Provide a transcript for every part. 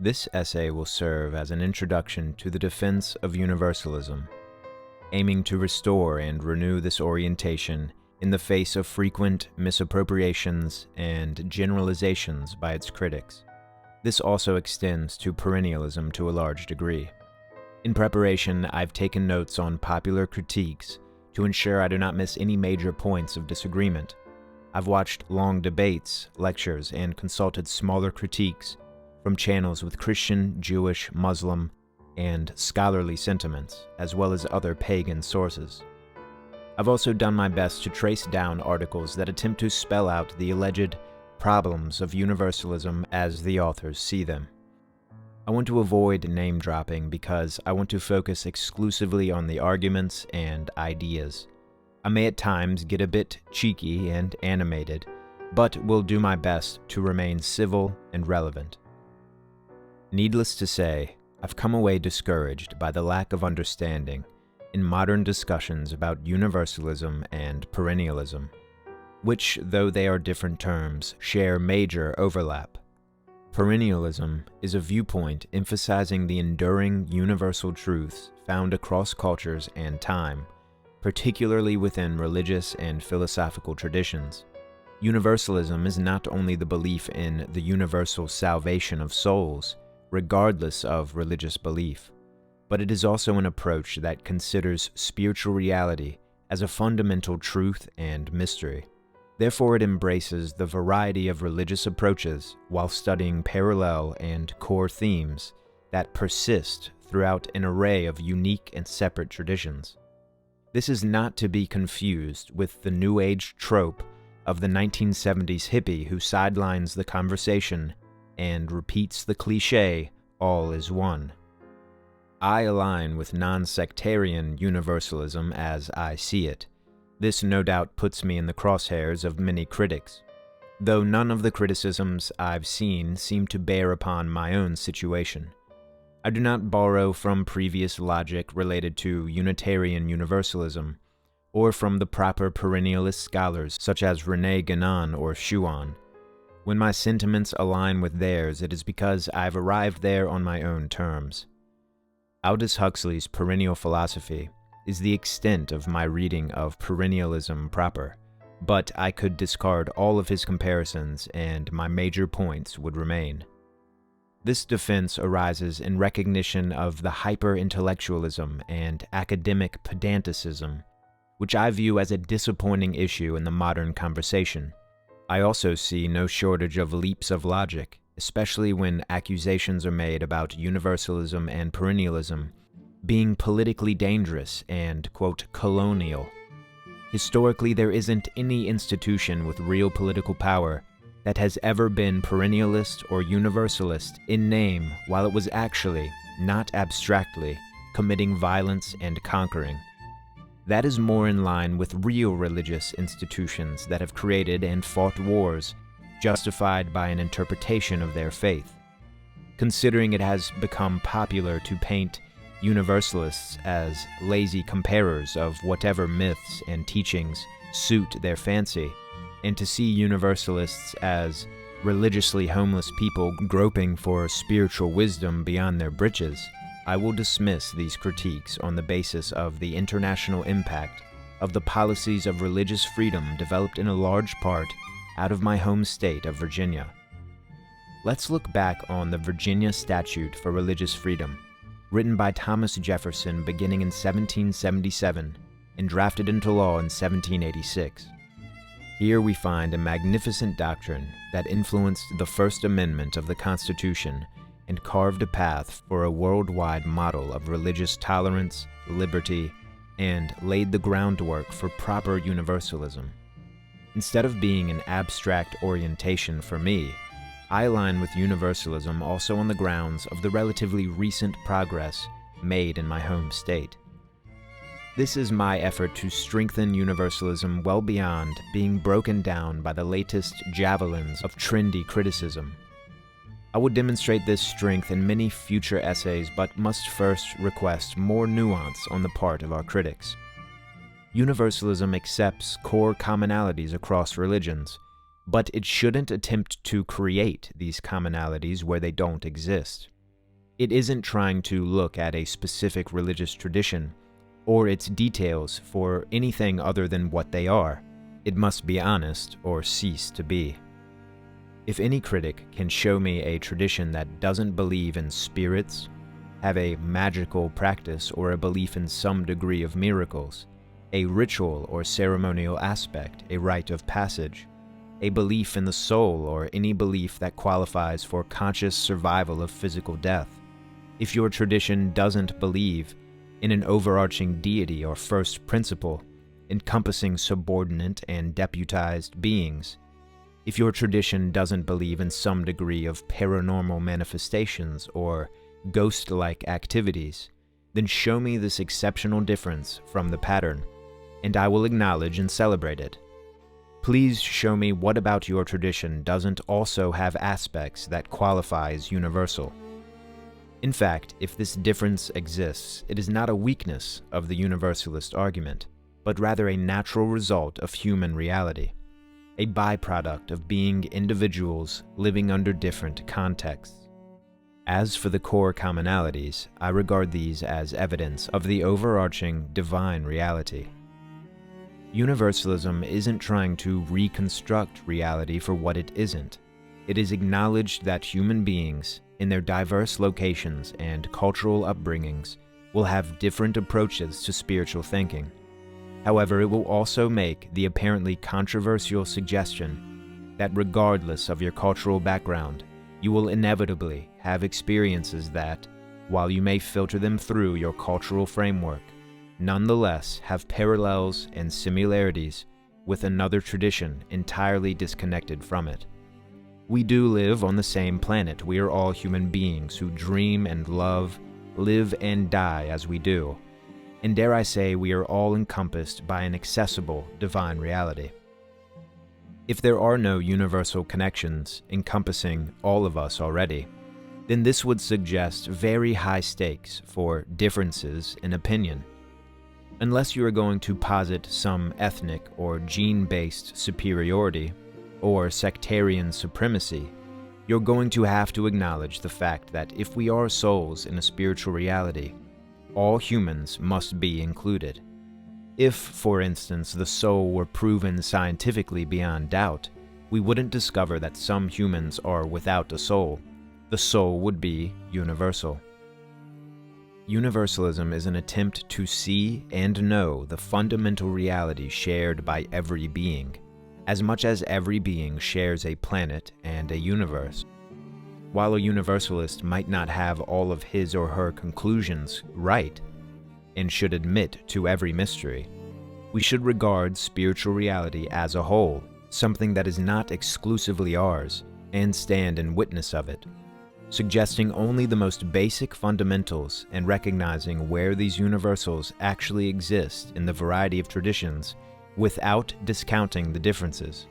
This essay will serve as an introduction to the defense of universalism, aiming to restore and renew this orientation in the face of frequent misappropriations and generalizations by its critics. This also extends to perennialism to a large degree. In preparation, I've taken notes on popular critiques to ensure I do not miss any major points of disagreement. I've watched long debates, lectures, and consulted smaller critiques from channels with Christian, Jewish, Muslim, and scholarly sentiments, as well as other pagan sources. I've also done my best to trace down articles that attempt to spell out the alleged problems of universalism as the authors see them. I want to avoid name-dropping because I want to focus exclusively on the arguments and ideas. I may at times get a bit cheeky and animated, but will do my best to remain civil and relevant. Needless to say, I've come away discouraged by the lack of understanding in modern discussions about universalism and perennialism, which, though they are different terms, share major overlap. Perennialism is a viewpoint emphasizing the enduring universal truths found across cultures and time, particularly within religious and philosophical traditions. Universalism is not only the belief in the universal salvation of souls, regardless of religious belief, but it is also an approach that considers spiritual reality as a fundamental truth and mystery. Therefore, it embraces the variety of religious approaches while studying parallel and core themes that persist throughout an array of unique and separate traditions. This is not to be confused with the New Age trope of the 1970s hippie who sidelines the conversation and repeats the cliché, "all is one." I align with non-sectarian universalism as I see it. This no doubt puts me in the crosshairs of many critics, though none of the criticisms I've seen seem to bear upon my own situation. I do not borrow from previous logic related to Unitarian Universalism, or from the proper perennialist scholars such as René Guénon or Schuon. When my sentiments align with theirs, it is because I've arrived there on my own terms. Aldous Huxley's perennial philosophy is the extent of my reading of perennialism proper, but I could discard all of his comparisons and my major points would remain. This defense arises in recognition of the hyper-intellectualism and academic pedanticism, which I view as a disappointing issue in the modern conversation. I also see no shortage of leaps of logic, especially when accusations are made about universalism and perennialism being politically dangerous and, quote, colonial. Historically, there isn't any institution with real political power that has ever been perennialist or universalist in name while it was actually, not abstractly, committing violence and conquering. That is more in line with real religious institutions that have created and fought wars justified by an interpretation of their faith. Considering it has become popular to paint Universalists as lazy comparers of whatever myths and teachings suit their fancy, and to see Universalists as religiously homeless people groping for spiritual wisdom beyond their britches, I will dismiss these critiques on the basis of the international impact of the policies of religious freedom developed in a large part out of my home state of Virginia. Let's look back on the Virginia Statute for Religious Freedom, written by Thomas Jefferson beginning in 1777 and drafted into law in 1786. Here we find a magnificent doctrine that influenced the First Amendment of the Constitution and carved a path for a worldwide model of religious tolerance, liberty, and laid the groundwork for proper universalism. Instead of being an abstract orientation for me, I align with universalism also on the grounds of the relatively recent progress made in my home state. This is my effort to strengthen universalism well beyond being broken down by the latest javelins of trendy criticism. I will demonstrate this strength in many future essays, but must first request more nuance on the part of our critics. Universalism accepts core commonalities across religions, but it shouldn't attempt to create these commonalities where they don't exist. It isn't trying to look at a specific religious tradition or its details for anything other than what they are. It must be honest or cease to be. If any critic can show me a tradition that doesn't believe in spirits, have a magical practice or a belief in some degree of miracles, a ritual or ceremonial aspect, a rite of passage, a belief in the soul, or any belief that qualifies for conscious survival of physical death, if your tradition doesn't believe in an overarching deity or first principle, encompassing subordinate and deputized beings, if your tradition doesn't believe in some degree of paranormal manifestations or ghost-like activities, then show me this exceptional difference from the pattern, and I will acknowledge and celebrate it. Please show me what about your tradition doesn't also have aspects that qualify as universal. In fact, if this difference exists, it is not a weakness of the Universalist argument, but rather a natural result of human reality, a byproduct of being individuals living under different contexts. As for the core commonalities, I regard these as evidence of the overarching divine reality. Universalism isn't trying to reconstruct reality for what it isn't. It is acknowledged that human beings, in their diverse locations and cultural upbringings, will have different approaches to spiritual thinking. However, it will also make the apparently controversial suggestion that regardless of your cultural background, you will inevitably have experiences that, while you may filter them through your cultural framework, nonetheless have parallels and similarities with another tradition entirely disconnected from it. We do live on the same planet. We are all human beings who dream and love, live and die as we do. And dare I say, we are all encompassed by an accessible divine reality. If there are no universal connections encompassing all of us already, then this would suggest very high stakes for differences in opinion. Unless you are going to posit some ethnic or gene-based superiority or sectarian supremacy, you're going to have to acknowledge the fact that if we are souls in a spiritual reality, all humans must be included. If, for instance, the soul were proven scientifically beyond doubt, we wouldn't discover that some humans are without a soul. The soul would be universal. Universalism is an attempt to see and know the fundamental reality shared by every being, as much as every being shares a planet and a universe. While a universalist might not have all of his or her conclusions right, and should admit to every mystery, we should regard spiritual reality as a whole, something that is not exclusively ours, and stand in witness of it, suggesting only the most basic fundamentals and recognizing where these universals actually exist in the variety of traditions without discounting the differences.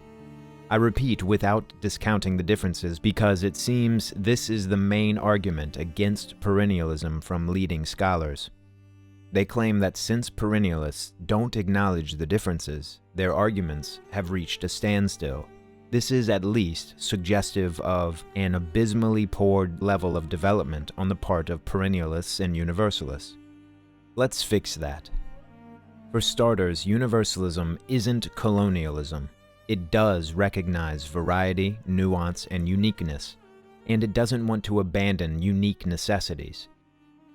I repeat, without discounting the differences, because it seems this is the main argument against perennialism from leading scholars. They claim that since perennialists don't acknowledge the differences, their arguments have reached a standstill. This is at least suggestive of an abysmally poor level of development on the part of perennialists and universalists. Let's fix that. For starters, universalism isn't colonialism. It does recognize variety, nuance, and uniqueness, and it doesn't want to abandon unique necessities.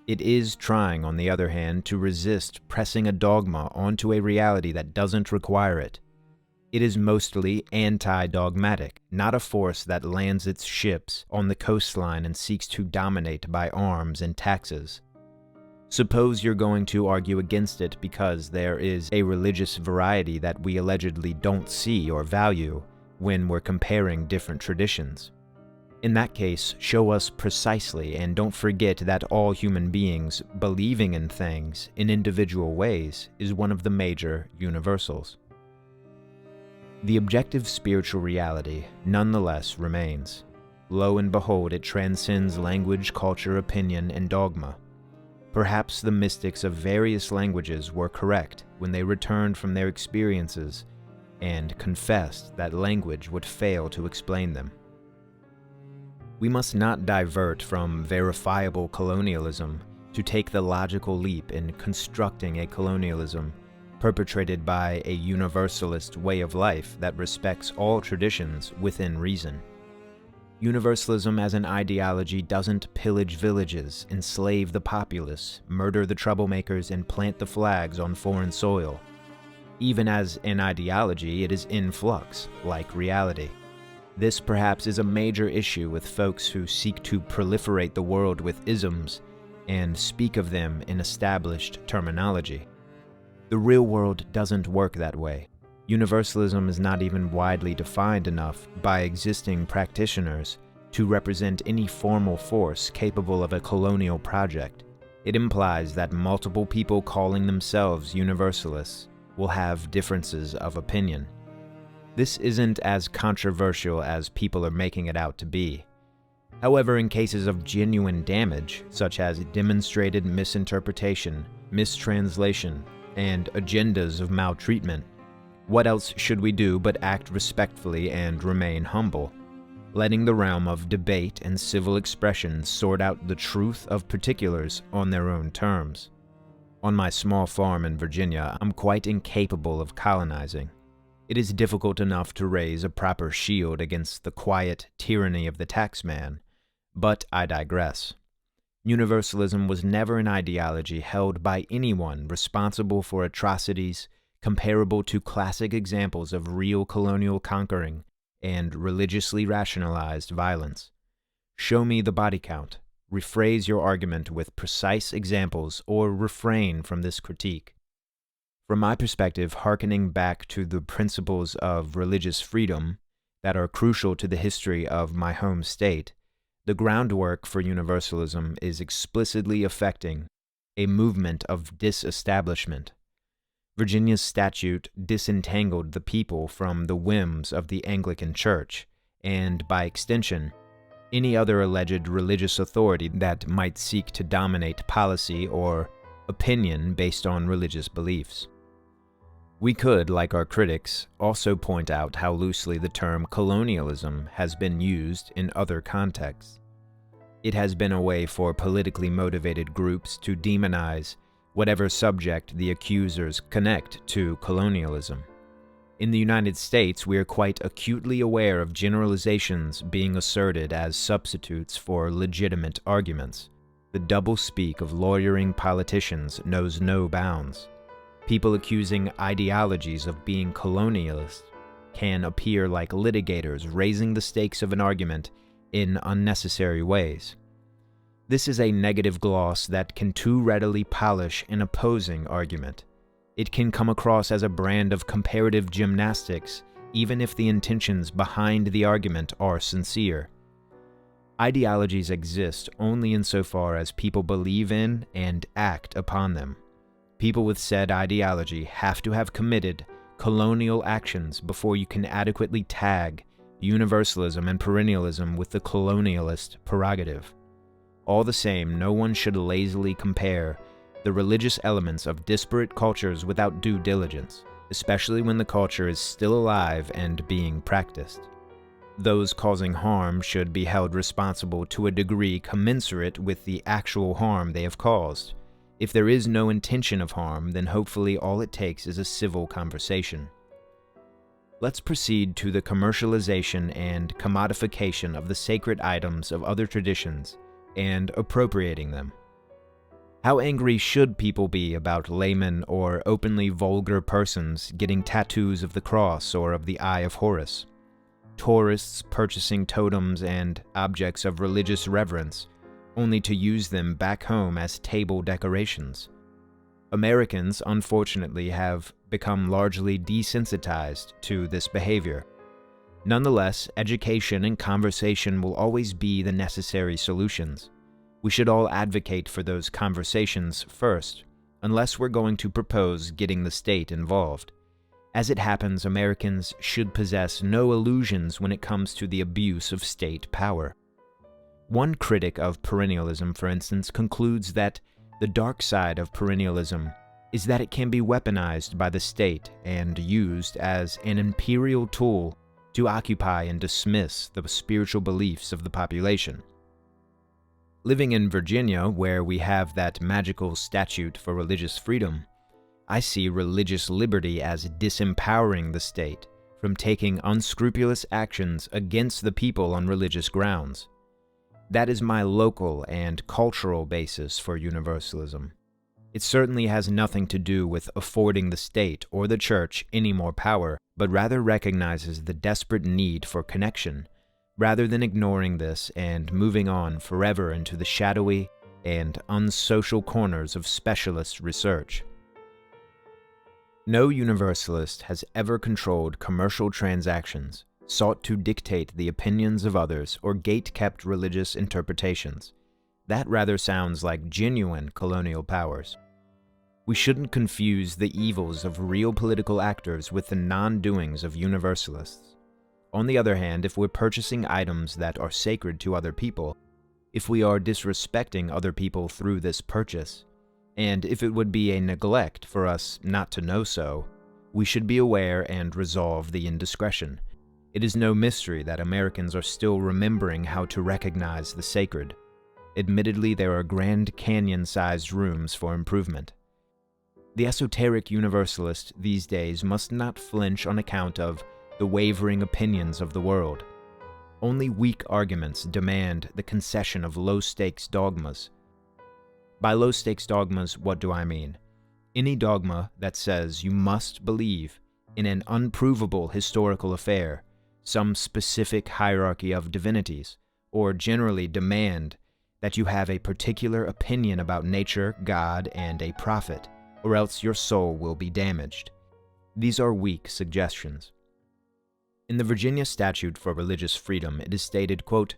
It is trying, on the other hand, to resist pressing a dogma onto a reality that doesn't require it. It is mostly anti-dogmatic, not a force that lands its ships on the coastline and seeks to dominate by arms and taxes. Suppose you're going to argue against it because there is a religious variety that we allegedly don't see or value when we're comparing different traditions. In that case, show us precisely, and don't forget that all human beings believing in things in individual ways is one of the major universals. The objective spiritual reality nonetheless remains. Lo and behold, it transcends language, culture, opinion, and dogma. Perhaps the mystics of various languages were correct when they returned from their experiences and confessed that language would fail to explain them. We must not divert from verifiable colonialism to take the logical leap in constructing a colonialism perpetrated by a universalist way of life that respects all traditions within reason. Universalism as an ideology doesn't pillage villages, enslave the populace, murder the troublemakers, and plant the flags on foreign soil. Even as an ideology, it is in flux, like reality. This perhaps is a major issue with folks who seek to proliferate the world with isms and speak of them in established terminology. The real world doesn't work that way. Universalism is not even widely defined enough by existing practitioners to represent any formal force capable of a colonial project. It implies that multiple people calling themselves Universalists will have differences of opinion. This isn't as controversial as people are making it out to be. However, in cases of genuine damage, such as demonstrated misinterpretation, mistranslation, and agendas of maltreatment, what else should we do but act respectfully and remain humble, letting the realm of debate and civil expression sort out the truth of particulars on their own terms? On my small farm in Virginia, I'm quite incapable of colonizing. It is difficult enough to raise a proper shield against the quiet tyranny of the taxman, but I digress. Universalism was never an ideology held by anyone responsible for atrocities comparable to classic examples of real colonial conquering and religiously rationalized violence. Show me the body count, rephrase your argument with precise examples, or refrain from this critique. From my perspective, hearkening back to the principles of religious freedom that are crucial to the history of my home state, the groundwork for universalism is explicitly affecting a movement of disestablishment. Virginia's statute disentangled the people from the whims of the Anglican Church, and by extension, any other alleged religious authority that might seek to dominate policy or opinion based on religious beliefs. We could, like our critics, also point out how loosely the term colonialism has been used in other contexts. It has been a way for politically motivated groups to demonize whatever subject the accusers connect to colonialism. In the United States, we are quite acutely aware of generalizations being asserted as substitutes for legitimate arguments. The doublespeak of lawyering politicians knows no bounds. People accusing ideologies of being colonialist can appear like litigators raising the stakes of an argument in unnecessary ways. This is a negative gloss that can too readily polish an opposing argument. It can come across as a brand of comparative gymnastics, even if the intentions behind the argument are sincere. Ideologies exist only insofar as people believe in and act upon them. People with said ideology have to have committed colonial actions before you can adequately tag universalism and perennialism with the colonialist prerogative. All the same, no one should lazily compare the religious elements of disparate cultures without due diligence, especially when the culture is still alive and being practiced. Those causing harm should be held responsible to a degree commensurate with the actual harm they have caused. If there is no intention of harm, then hopefully all it takes is a civil conversation. Let's proceed to the commercialization and commodification of the sacred items of other traditions and appropriating them. How angry should people be about laymen or openly vulgar persons getting tattoos of the cross or of the Eye of Horus? Tourists purchasing totems and objects of religious reverence only to use them back home as table decorations. Americans, unfortunately, have become largely desensitized to this behavior. Nonetheless, education and conversation will always be the necessary solutions. We should all advocate for those conversations first, unless we're going to propose getting the state involved. As it happens, Americans should possess no illusions when it comes to the abuse of state power. One critic of perennialism, for instance, concludes that the dark side of perennialism is that it can be weaponized by the state and used as an imperial tool to occupy and dismiss the spiritual beliefs of the population. Living in Virginia, where we have that magical statute for religious freedom, I see religious liberty as disempowering the state from taking unscrupulous actions against the people on religious grounds. That is my local and cultural basis for Universalism. It certainly has nothing to do with affording the state or the church any more power, but rather recognizes the desperate need for connection, rather than ignoring this and moving on forever into the shadowy and unsocial corners of specialist research. No Universalist has ever controlled commercial transactions, sought to dictate the opinions of others, or gate-kept religious interpretations. That rather sounds like genuine colonial powers. We shouldn't confuse the evils of real political actors with the non-doings of Universalists. On the other hand, if we're purchasing items that are sacred to other people, if we are disrespecting other people through this purchase, and if it would be a neglect for us not to know so, we should be aware and resolve the indiscretion. It is no mystery that Americans are still remembering how to recognize the sacred. Admittedly, there are Grand Canyon-sized rooms for improvement. The esoteric Universalist these days must not flinch on account of the wavering opinions of the world. Only weak arguments demand the concession of low-stakes dogmas. By low-stakes dogmas, what do I mean? Any dogma that says you must believe in an unprovable historical affair, some specific hierarchy of divinities, or generally demand that you have a particular opinion about nature, God, and a prophet, or else your soul will be damaged. These are weak suggestions. In the Virginia Statute for Religious Freedom, it is stated, quote,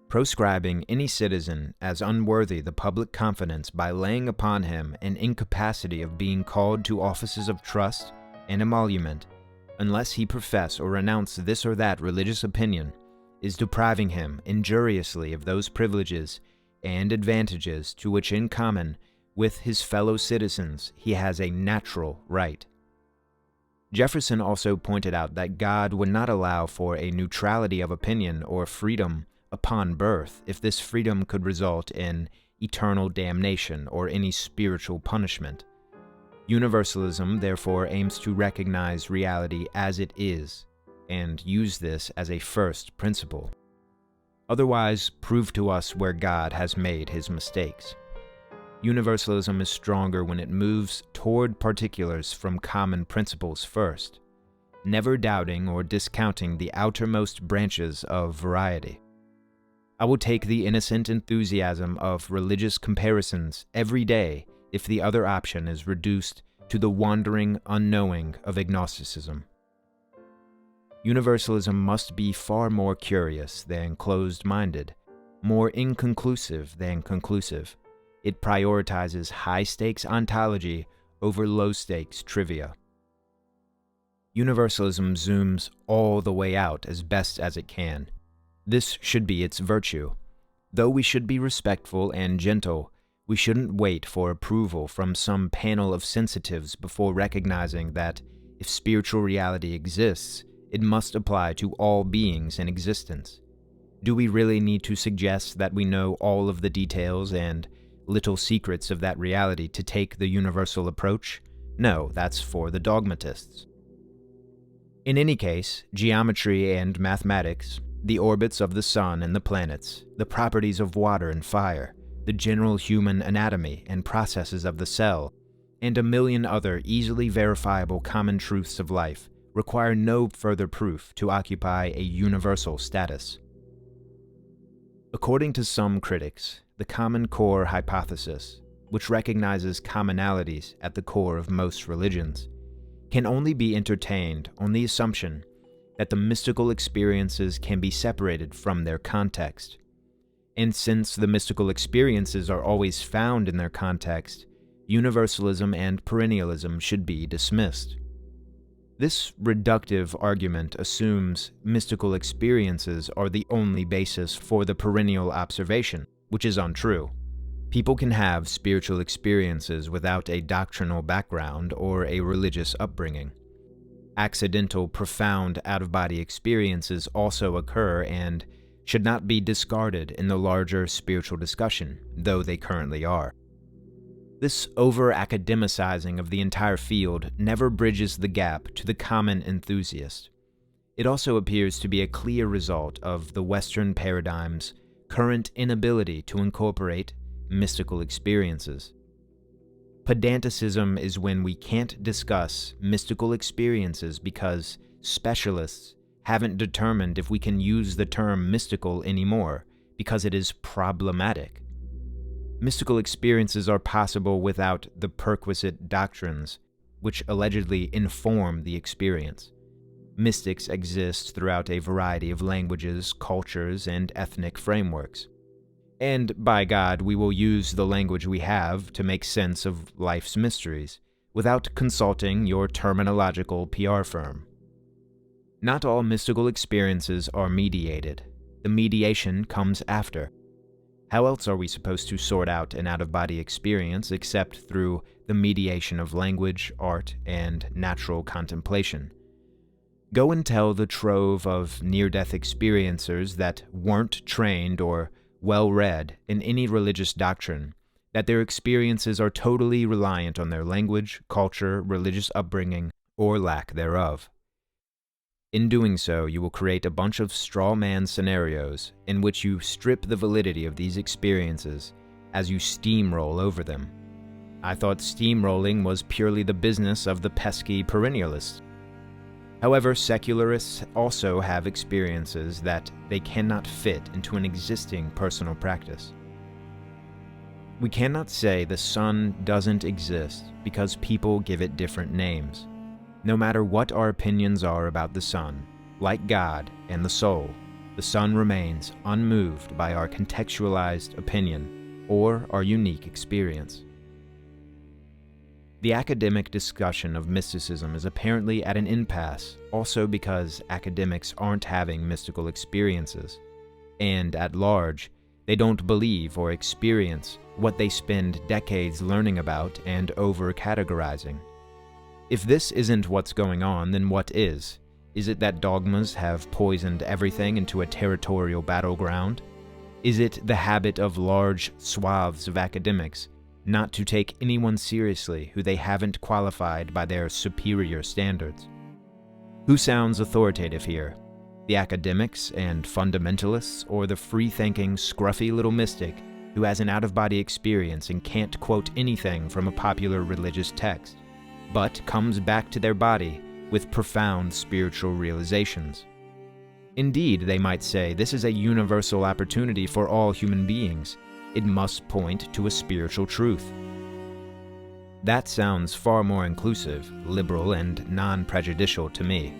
proscribing any citizen as unworthy the public confidence by laying upon him an incapacity of being called to offices of trust and emolument, unless he profess or renounce this or that religious opinion, is depriving him injuriously of those privileges and advantages to which in common with his fellow citizens he has a natural right. Jefferson also pointed out that God would not allow for a neutrality of opinion or freedom upon birth if this freedom could result in eternal damnation or any spiritual punishment. Universalism, therefore, aims to recognize reality as it is and use this as a first principle. Otherwise, prove to us where God has made his mistakes. Universalism is stronger when it moves toward particulars from common principles first, never doubting or discounting the outermost branches of variety. I will take the innocent enthusiasm of religious comparisons every day if the other option is reduced to the wandering unknowing of agnosticism. Universalism must be far more curious than closed-minded, more inconclusive than conclusive. It prioritizes high-stakes ontology over low-stakes trivia. Universalism zooms all the way out as best as it can. This should be its virtue. Though we should be respectful and gentle, we shouldn't wait for approval from some panel of sensitives before recognizing that if spiritual reality exists, it must apply to all beings in existence. Do we really need to suggest that we know all of the details and little secrets of that reality to take the universal approach? No, that's for the dogmatists. In any case, geometry and mathematics, the orbits of the sun and the planets, the properties of water and fire, the general human anatomy and processes of the cell, and a million other easily verifiable common truths of life require no further proof to occupy a universal status. According to some critics, the common core hypothesis, which recognizes commonalities at the core of most religions, can only be entertained on the assumption that the mystical experiences can be separated from their context. And since the mystical experiences are always found in their context, Universalism and Perennialism should be dismissed. This reductive argument assumes mystical experiences are the only basis for the perennial observation, which is untrue. People can have spiritual experiences without a doctrinal background or a religious upbringing. Accidental, profound out-of-body experiences also occur and should not be discarded in the larger spiritual discussion, though they currently are. This over-academicizing of the entire field never bridges the gap to the common enthusiast. It also appears to be a clear result of the Western paradigm's current inability to incorporate mystical experiences. Pedanticism is when we can't discuss mystical experiences because specialists haven't determined if we can use the term mystical anymore because it is problematic. Mystical experiences are possible without the perquisite doctrines, which allegedly inform the experience. Mystics exist throughout a variety of languages, cultures, and ethnic frameworks. And by God, we will use the language we have to make sense of life's mysteries, without consulting your terminological PR firm. Not all mystical experiences are mediated. The mediation comes after. How else are we supposed to sort out an out-of-body experience except through the mediation of language, art, and natural contemplation? Go and tell the trove of near-death experiencers that weren't trained or well-read in any religious doctrine that their experiences are totally reliant on their language, culture, religious upbringing, or lack thereof. In doing so, you will create a bunch of straw man scenarios in which you strip the validity of these experiences as you steamroll over them. I thought steamrolling was purely the business of the pesky perennialists. However, secularists also have experiences that they cannot fit into an existing personal practice. We cannot say the sun doesn't exist because people give it different names. No matter what our opinions are about the sun, like God and the soul, the sun remains unmoved by our contextualized opinion or our unique experience. The academic discussion of mysticism is apparently at an impasse, also because academics aren't having mystical experiences, and at large, they don't believe or experience what they spend decades learning about and over-categorizing. If this isn't what's going on, then what is? Is it that dogmas have poisoned everything into a territorial battleground? Is it the habit of large swaths of academics not to take anyone seriously who they haven't qualified by their superior standards? Who sounds authoritative here? The academics and fundamentalists, or the free-thinking, scruffy little mystic who has an out-of-body experience and can't quote anything from a popular religious text, but comes back to their body with profound spiritual realizations? Indeed, they might say, this is a universal opportunity for all human beings. It must point to a spiritual truth. That sounds far more inclusive, liberal, and non-prejudicial to me.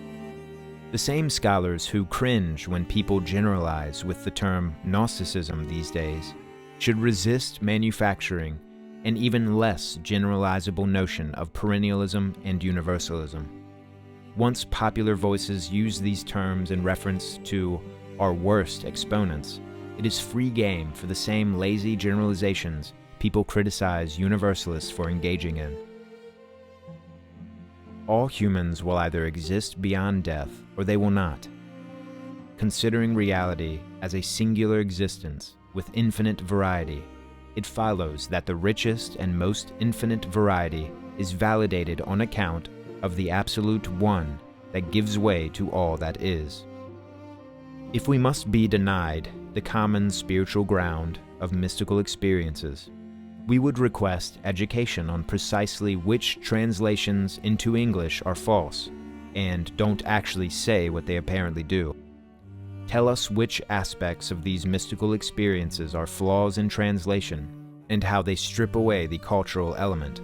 The same scholars who cringe when people generalize with the term Gnosticism these days should resist manufacturing an even less generalizable notion of Perennialism and Universalism. Once popular voices use these terms in reference to our worst exponents, it is free game for the same lazy generalizations people criticize Universalists for engaging in. All humans will either exist beyond death or they will not. Considering reality as a singular existence with infinite variety, it follows that the richest and most infinite variety is validated on account of the absolute one that gives way to all that is. If we must be denied the common spiritual ground of mystical experiences, we would request education on precisely which translations into English are false and don't actually say what they apparently do. Tell us which aspects of these mystical experiences are flaws in translation and how they strip away the cultural element.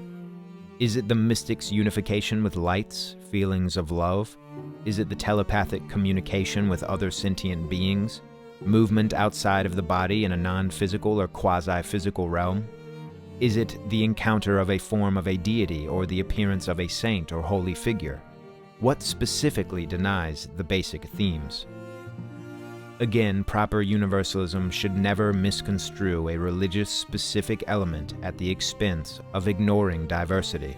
Is it the mystic's unification with lights, feelings of love? Is it the telepathic communication with other sentient beings? Movement outside of the body in a non-physical or quasi-physical realm? Is it the encounter of a form of a deity or the appearance of a saint or holy figure? What specifically denies the basic themes? Again, proper universalism should never misconstrue a religious specific element at the expense of ignoring diversity.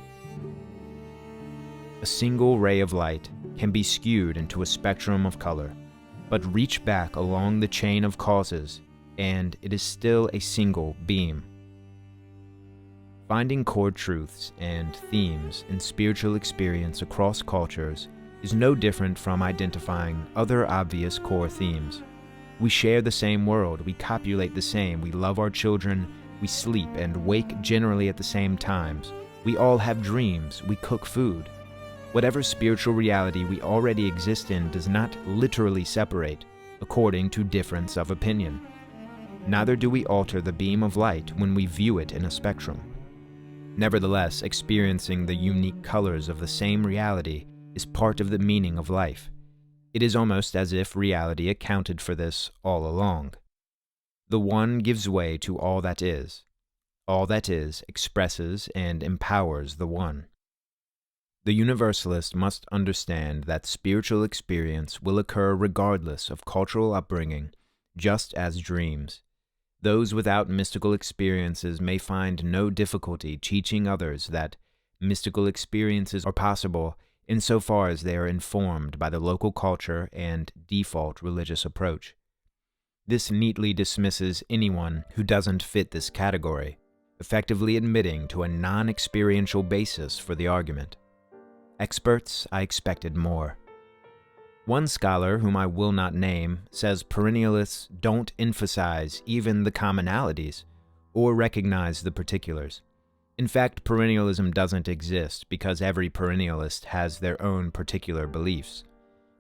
A single ray of light can be skewed into a spectrum of color, but reach back along the chain of causes, and it is still a single beam. Finding core truths and themes in spiritual experience across cultures is no different from identifying other obvious core themes. We share the same world, we copulate the same, we love our children, we sleep and wake generally at the same times. We all have dreams, we cook food. Whatever spiritual reality we already exist in does not literally separate according to difference of opinion. Neither do we alter the beam of light when we view it in a spectrum. Nevertheless, experiencing the unique colors of the same reality is part of the meaning of life. It is almost as if reality accounted for this all along. The one gives way to all that is. All that is expresses and empowers the one. The Universalist must understand that spiritual experience will occur regardless of cultural upbringing, just as dreams. Those without mystical experiences may find no difficulty teaching others that mystical experiences are possible insofar as they are informed by the local culture and default religious approach. This neatly dismisses anyone who doesn't fit this category, effectively admitting to a non-experiential basis for the argument. Experts, I expected more. One scholar, whom I will not name, says perennialists don't emphasize even the commonalities or recognize the particulars. In fact, perennialism doesn't exist because every perennialist has their own particular beliefs.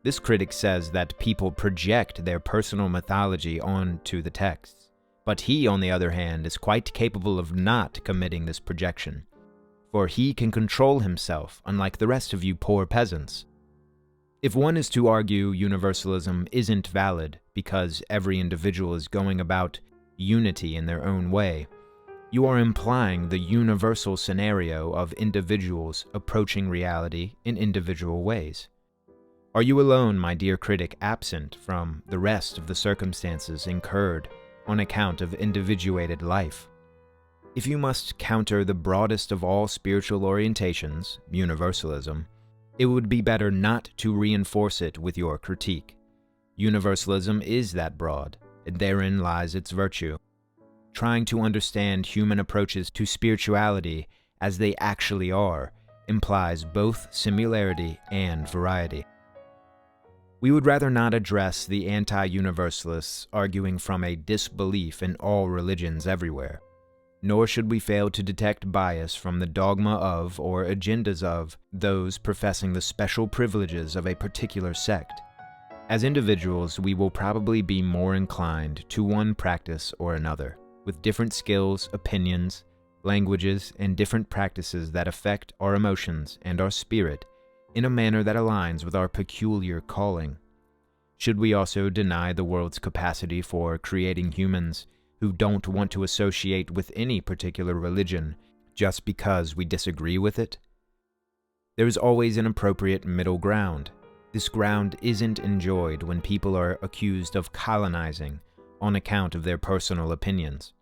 This critic says that people project their personal mythology onto the texts, but he, on the other hand, is quite capable of not committing this projection, for he can control himself, unlike the rest of you poor peasants. If one is to argue universalism isn't valid because every individual is going about unity in their own way, you are implying the universal scenario of individuals approaching reality in individual ways. Are you alone, my dear critic, absent from the rest of the circumstances incurred on account of individuated life? If you must counter the broadest of all spiritual orientations, universalism, it would be better not to reinforce it with your critique. Universalism is that broad, and therein lies its virtue. Trying to understand human approaches to spirituality as they actually are implies both similarity and variety. We would rather not address the anti-universalists arguing from a disbelief in all religions everywhere. Nor should we fail to detect bias from the dogma of or agendas of those professing the special privileges of a particular sect. As individuals, we will probably be more inclined to one practice or another, with different skills, opinions, languages, and different practices that affect our emotions and our spirit in a manner that aligns with our peculiar calling. Should we also deny the world's capacity for creating humans who don't want to associate with any particular religion just because we disagree with it? There is always an appropriate middle ground. This ground isn't enjoyed when people are accused of colonizing on account of their personal opinions.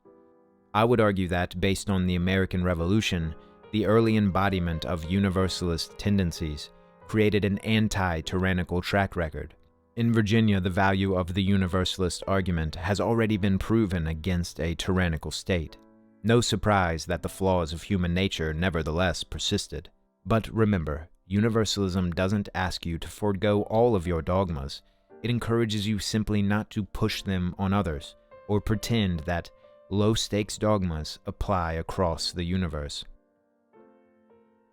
I would argue that, based on the American Revolution, the early embodiment of universalist tendencies created an anti-tyrannical track record. In Virginia, the value of the universalist argument has already been proven against a tyrannical state. No surprise that the flaws of human nature nevertheless persisted. But remember, universalism doesn't ask you to forego all of your dogmas. It encourages you simply not to push them on others, or pretend that low-stakes dogmas apply across the universe.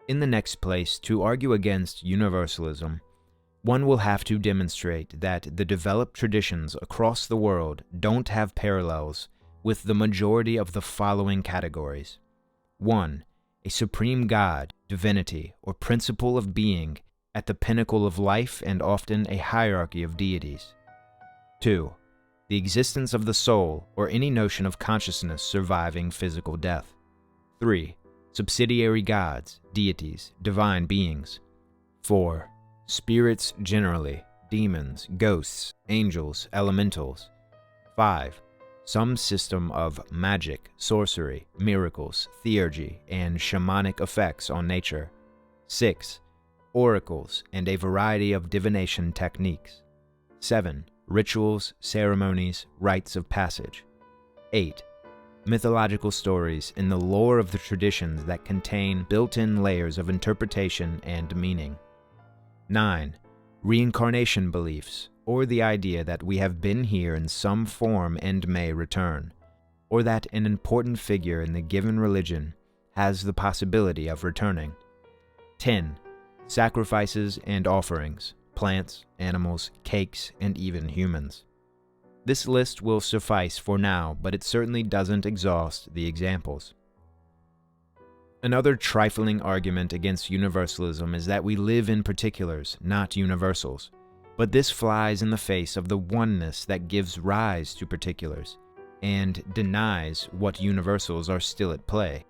In the next place, to argue against universalism, one will have to demonstrate that the developed traditions across the world don't have parallels with the majority of the following categories. 1. A supreme God, divinity, or principle of being at the pinnacle of life and often a hierarchy of deities. 2. The existence of the soul or any notion of consciousness surviving physical death. 3. Subsidiary gods, deities, divine beings. 4. Spirits generally, demons, ghosts, angels, elementals. 5. Some system of magic, sorcery, miracles, theurgy, and shamanic effects on nature. 6. Oracles and a variety of divination techniques. 7. Rituals, ceremonies, rites of passage. 8. Mythological stories in the lore of the traditions that contain built-in layers of interpretation and meaning. 9. Reincarnation beliefs, or the idea that we have been here in some form and may return, or that an important figure in the given religion has the possibility of returning. 10. Sacrifices and offerings, plants, animals, cakes, and even humans. This list will suffice for now, but it certainly doesn't exhaust the examples. Another trifling argument against universalism is that we live in particulars, not universals. But this flies in the face of the oneness that gives rise to particulars, and denies what universals are still at play.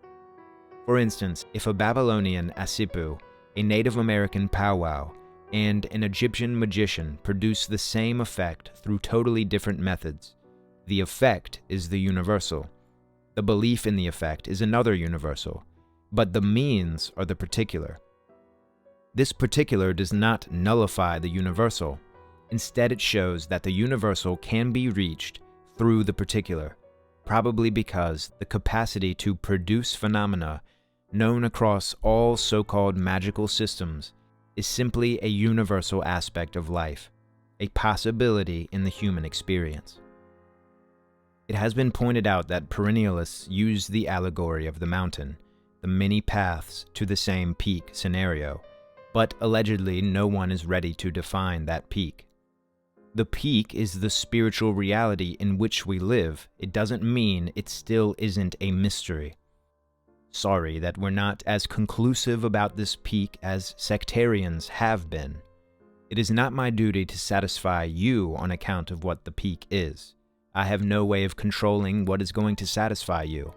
For instance, if a Babylonian Asipu, a Native American powwow, and an Egyptian magician produce the same effect through totally different methods, the effect is the universal. The belief in the effect is another universal, but the means are the particular. This particular does not nullify the universal. Instead, it shows that the universal can be reached through the particular, probably because the capacity to produce phenomena known across all so-called magical systems is simply a universal aspect of life, a possibility in the human experience. It has been pointed out that perennialists use the allegory of the mountain, the many paths to the same peak scenario, but allegedly no one is ready to define that peak. The peak is the spiritual reality in which we live. It doesn't mean it still isn't a mystery. Sorry that we're not as conclusive about this peak as sectarians have been. It is not my duty to satisfy you on account of what the peak is. I have no way of controlling what is going to satisfy you.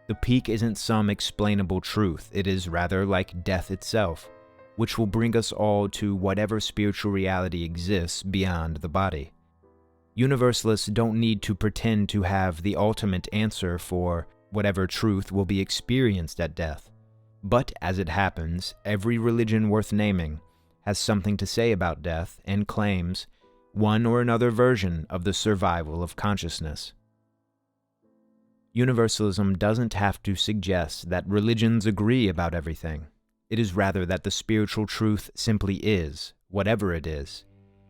The peak isn't some explainable truth. It is rather like death itself, which will bring us all to whatever spiritual reality exists beyond the body. Universalists don't need to pretend to have the ultimate answer for whatever truth will be experienced at death. But as it happens, every religion worth naming has something to say about death and claims one or another version of the survival of consciousness. Universalism doesn't have to suggest that religions agree about everything. It is rather that the spiritual truth simply is, whatever it is,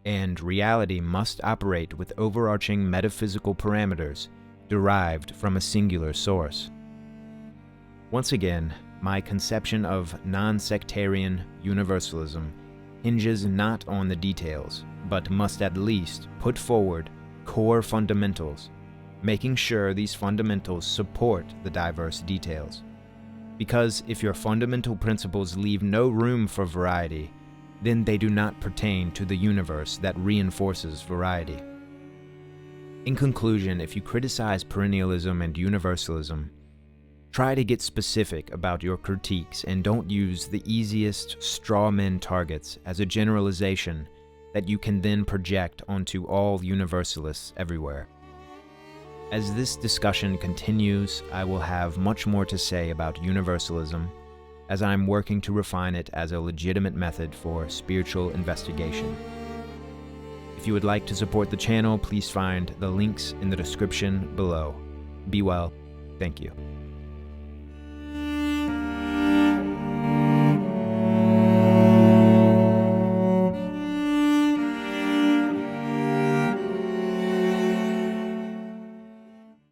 and reality must operate with overarching metaphysical parameters derived from a singular source. Once again, my conception of non-sectarian universalism hinges not on the details, but must at least put forward core fundamentals, making sure these fundamentals support the diverse details. Because if your fundamental principles leave no room for variety, then they do not pertain to the universe that reinforces variety. In conclusion, if you criticize perennialism and universalism, try to get specific about your critiques and don't use the easiest straw-man targets as a generalization that you can then project onto all universalists everywhere. As this discussion continues, I will have much more to say about universalism, as I'm working to refine it as a legitimate method for spiritual investigation. If you would like to support the channel, please find the links in the description below. Be well. Thank you.